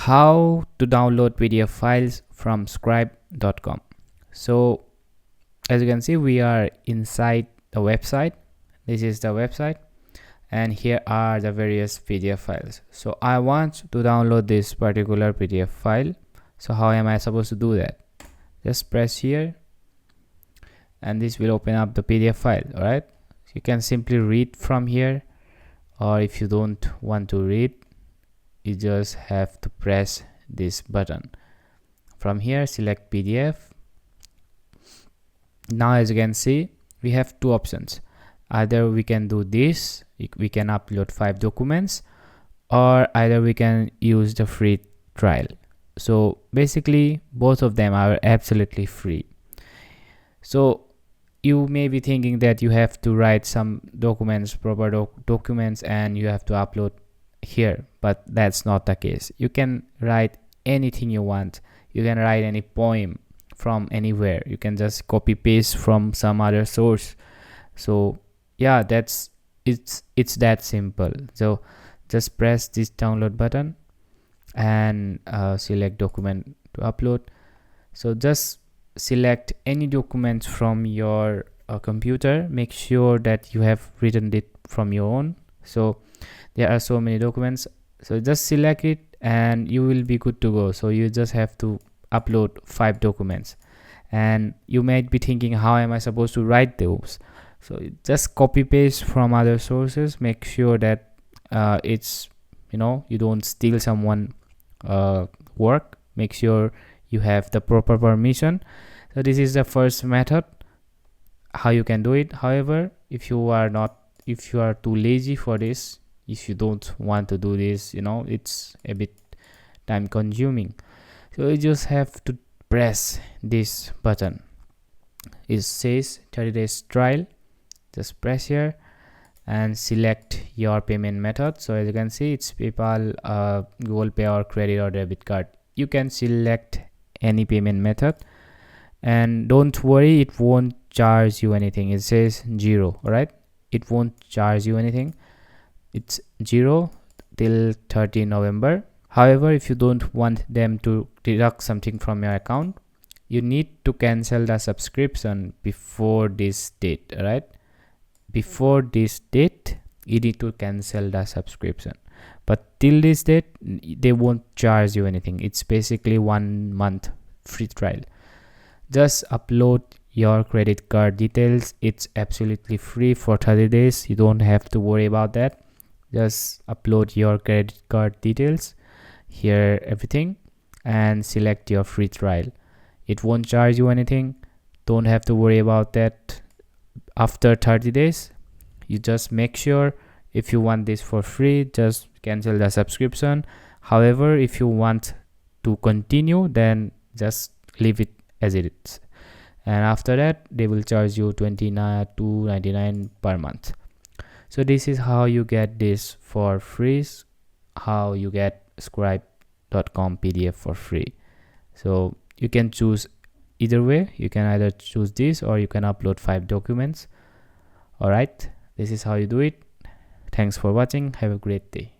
how to download PDF files from scribe.com. So as you can see, we are inside the website. This is the website, and here are the various PDF files. So I want to download this particular PDF file. So how am I supposed to do that? Just press here and this will open up the PDF file. All right, so you can simply read from here, or if you don't want to read, you just have to press this button. From here, select PDF. Now as you can see, we have two options. Either we can do this, we can upload 5 documents, or either we can use the free trial. So basically both of them are absolutely free. So you may be thinking that you have to write some documents, proper documents, and you have to upload here, but that's not the case. You can write anything you want. You can write any poem from anywhere. You can just copy paste from some other source. So yeah, it's that simple. So just press this download button and select document to upload. So just select any documents from your computer. Make sure that you have written it from your own. So there are so many documents, so just select it and you will be good to go. So you just have to upload 5 documents, and you might be thinking, how am I supposed to write those? So just copy paste from other sources. Make sure that it's, you don't steal someone work. Make sure you have the proper permission. So this is the first method how you can do it. However, if you are too lazy for this, if you don't want to do this, it's a bit time consuming. So you just have to press this button. It says 30 days trial. Just press here and select your payment method. So as you can see, it's PayPal, Google Pay, or credit or debit card. You can select any payment method, and don't worry, it won't charge you anything. It says 0. All right, it won't charge you anything. It's 0 till 30 November. However, if you don't want them to deduct something from your account, you need to cancel the subscription before this date. All right, before this date you need to cancel the subscription, but till this date they won't charge you anything. It's basically 1 month free trial. Just upload your credit card details. It's absolutely free for 30 days. You don't have to worry about that. Just upload your credit card details here, everything, and select your free trial. It won't charge you anything. Don't have to worry about that. After 30 days, you just make sure, if you want this for free, just cancel the subscription. However, if you want to continue, then just leave it as it is, and after that they will charge you $29.99 per month. So this is how you get this for free, how you get scribe.com PDF for free. So you can choose either way. You can either choose this, or you can upload 5 documents. All right, this is how you do it. Thanks for watching. Have a great day.